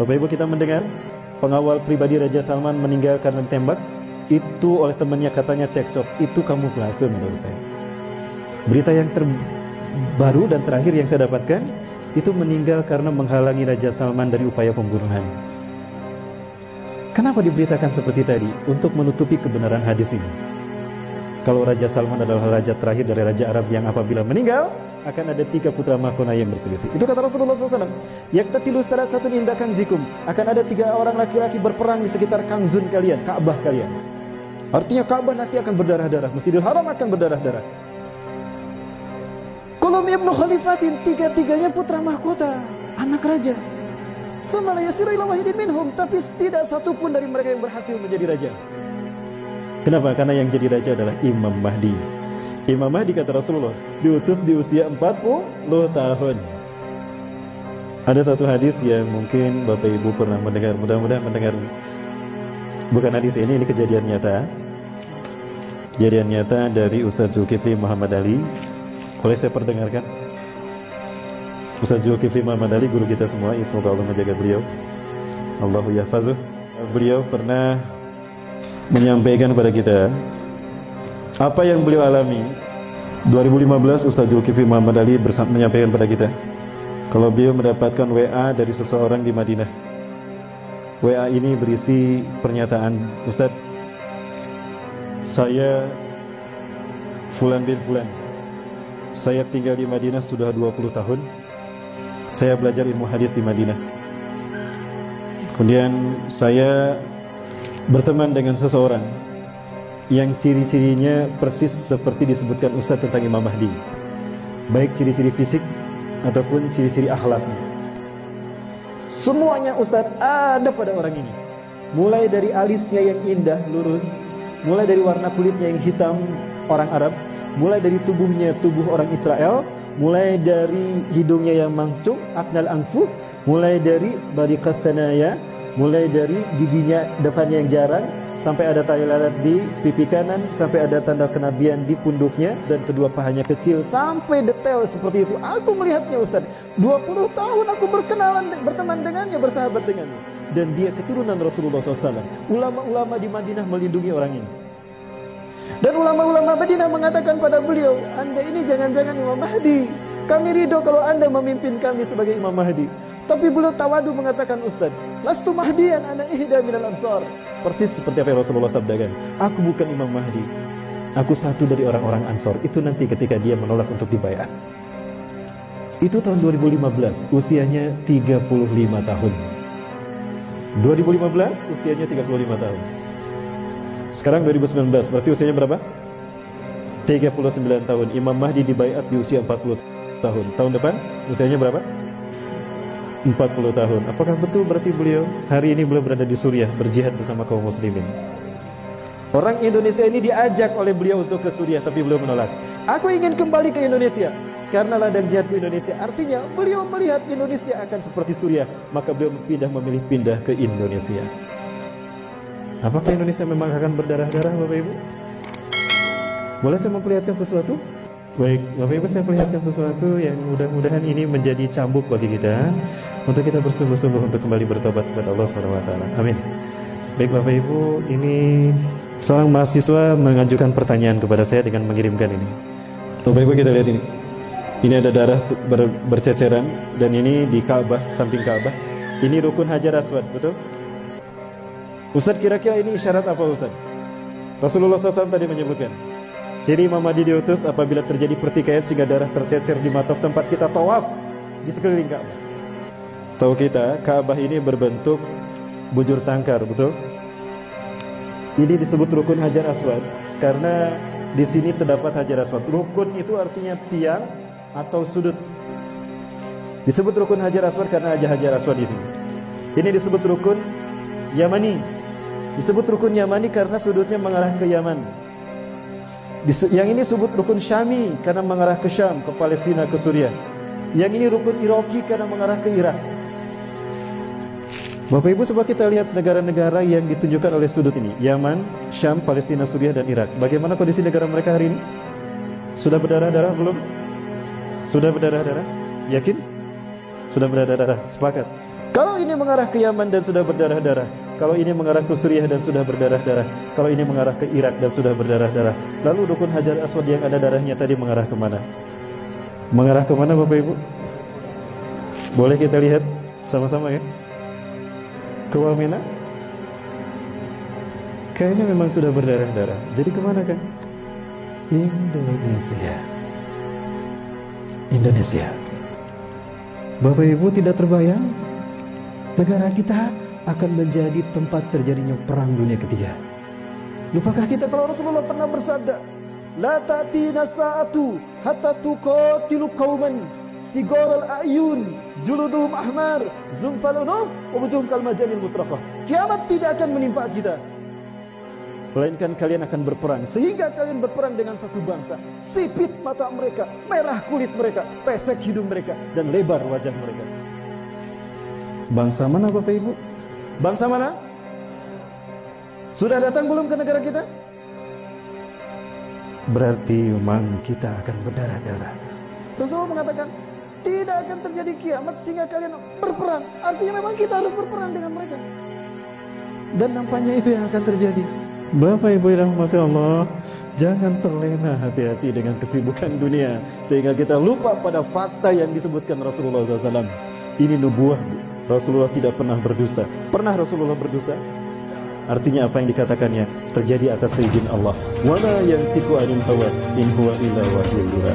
Bapak Ibu, kita mendengar pengawal pribadi Raja Salman meninggal karena ditembak. Itu oleh temannya katanya cekcok. Itu kamuflase menurut saya. Berita yang terbaru dan terakhir yang saya dapatkan, itu meninggal karena menghalangi Raja Salman dari upaya pembunuhan. Kenapa diberitakan seperti tadi? Untuk menutupi kebenaran hadis ini. Kalau Raja Salman adalah raja terakhir dari Raja Arab yang apabila meninggal, akan ada 3 putra mahkota yang berselisih. Itu kata Rasulullah SAW. Yaktatilu salathatun inda kanzikum. Akan ada 3 orang laki-laki berperang di sekitar kangzun kalian, Ka'bah kalian. Artinya Ka'bah nanti akan berdarah-darah, Masjidil Haram akan berdarah-darah. Kulum ibnu khalifatin, 3-3-nya putra mahkota, anak raja. Sama la yasiru ila wahidin minhum, tapi tidak satu pun dari mereka yang berhasil menjadi raja. Kenapa? Karena yang jadi raja adalah Imam Mahdi. Imam Mahdi, kata Rasulullah, diutus di usia 40 tahun. Ada satu hadis yang mungkin Bapak Ibu pernah mendengar, mudah-mudahan mendengar. Bukan hadis ini kejadian nyata. Kejadian nyata dari Ustaz Zulkifli Muhammad Ali. Boleh saya perdengarkan? Ustaz Zulkifli Muhammad Ali, guru kita semua, semoga Allah menjaga beliau. Allahu yahfazuh. Beliau pernah menyampaikan kepada kita apa yang beliau alami. 2015 Ustaz Zulkifli Muhammad Ali menyampaikan kepada kita kalau beliau mendapatkan WA dari seseorang di Madinah. WA ini berisi pernyataan, Ustaz, saya Fulan bin Fulan, saya tinggal di Madinah sudah 20 tahun. Saya belajar ilmu hadis di Madinah. Kemudian saya berteman dengan seseorang yang ciri-cirinya persis seperti disebutkan Ustaz tentang Imam Mahdi, baik ciri-ciri fisik ataupun ciri-ciri akhlaknya. Semuanya Ustaz ada pada orang ini. Mulai dari alisnya yang indah, lurus, mulai dari warna kulitnya yang hitam, orang Arab, mulai dari tubuhnya tubuh orang Israel, mulai dari hidungnya yang mancung, aknal anfu, mulai dari bariqas sanaya, mulai dari giginya depannya yang jarang, sampai ada tai lalat di pipi kanan, sampai ada tanda kenabian di punduknya, dan kedua pahanya kecil, sampai detail seperti itu. Aku melihatnya Ustaz, 20 tahun aku berteman dengannya, bersahabat dengannya, dan dia keturunan Rasulullah SAW. Ulama-ulama di Madinah melindungi orang ini. Dan ulama-ulama Madinah mengatakan pada beliau, Anda ini jangan-jangan Imam Mahdi. Kami ridho kalau Anda memimpin kami sebagai Imam Mahdi. Tapi beliau tawadu mengatakan, Ustaz, lastu mahdian ana ihda minal ansar. Persis seperti apa yang Rasulullah sabdakan. Aku bukan Imam Mahdi. Aku satu dari orang-orang Ansor. Itu nanti ketika dia menolak untuk dibaiat. Itu tahun 2015, usianya 35 tahun. 2015, usianya 35 tahun. Sekarang 2019, berarti usianya berapa? 39 tahun. Imam Mahdi dibaiat di usia 40 tahun. Tahun depan usianya berapa? 40 tahun. Apakah betul berarti beliau hari ini beliau berada di Suriah berjihad bersama kaum muslimin? Orang Indonesia ini diajak oleh beliau untuk ke Suriah, tapi beliau menolak. Aku ingin kembali ke Indonesia karena ladang jihad di Indonesia. Artinya beliau melihat Indonesia akan seperti Suriah, maka beliau memilih pindah ke Indonesia. Apakah Indonesia memang akan berdarah-darah, Bapak Ibu? Boleh saya memperlihatkan sesuatu? Baik, Bapak Ibu, saya perlihatkan sesuatu yang mudah-mudahan ini menjadi cambuk bagi kita untuk kita bersungguh-sungguh untuk kembali bertobat kepada Allah SWT. Amin. Baik Bapak Ibu, ini seorang mahasiswa mengajukan pertanyaan kepada saya dengan mengirimkan ini. Bapak Ibu, kita lihat ini. Ini ada darah berceceran, dan ini di Ka'bah, samping Ka'bah. Ini rukun Hajar Aswad, betul? Ustaz, kira-kira ini isyarat apa Ustaz? Rasulullah SAW tadi menyebutkan ciri Imam Mahdi diutus apabila terjadi pertikaian sehingga darah tercecer di mata tempat kita tawaf di sekeliling Ka'bah. Setahu kita, Ka'bah ini berbentuk bujur sangkar, betul? Ini disebut rukun Hajar Aswad karena di sini terdapat Hajar Aswad. Rukun itu artinya tiang atau sudut. Disebut rukun Hajar Aswad karena ada Hajar Aswad di sini. Ini disebut rukun Yamani. Disebut rukun Yamani karena sudutnya mengarah ke Yaman. Yang ini disebut rukun Syami karena mengarah ke Syam, ke Palestina, ke Suriah. Yang ini rukun Iraqi karena mengarah ke Irak. Bapak Ibu, coba kita lihat negara-negara yang ditunjukkan oleh sudut ini. Yaman, Syam, Palestina, Suriah, dan Irak. Bagaimana kondisi negara mereka hari ini? Sudah berdarah-darah belum? Sudah berdarah-darah? Yakin? Sudah berdarah-darah? Sepakat? Kalau ini mengarah ke Yaman dan sudah berdarah-darah, kalau ini mengarah ke Suriah dan sudah berdarah-darah, kalau ini mengarah ke Irak dan sudah berdarah-darah, lalu Rukun Hajar Aswad yang ada darahnya tadi mengarah kemana? Mengarah kemana Bapak Ibu? Boleh kita lihat sama-sama ya? Ke Wamena? Kayaknya memang sudah berdarah-darah. Jadi kemana kan? Indonesia. Indonesia. Bapak Ibu tidak terbayang negara kita akan menjadi tempat terjadinya perang dunia ketiga. Lupakah kita kalau Rasulullah pernah bersabda, la ta'tina sa'atu hatta tuqatilu qauman sigaral a'yun juluduhum ahmar zumfalunuf wa wujuhum kal majanil mutraqah. Kiamat tidak akan menimpa kita, melainkan kalian akan berperang, sehingga kalian berperang dengan satu bangsa. Sipit mata mereka, merah kulit mereka, pesek hidung mereka, dan lebar wajah mereka. Bangsa mana Bapak Ibu? Bangsa mana? Sudah datang belum ke negara kita? Berarti memang kita akan berdarah-darah. Rasulullah mengatakan tidak akan terjadi kiamat sehingga kalian berperang. Artinya memang kita harus berperang dengan mereka. Dan nampaknya itu yang akan terjadi. Bapak Ibu yang rahmati Allah, jangan terlena hati-hati dengan kesibukan dunia sehingga kita lupa pada fakta yang disebutkan Rasulullah SAW. Ini nubuah. Rasulullah tidak pernah berdusta. Pernah Rasulullah berdusta? Artinya apa yang dikatakannya terjadi atas izin Allah. Wa ma yantiqu 'anil hawa in huwa illa wahyun yuha.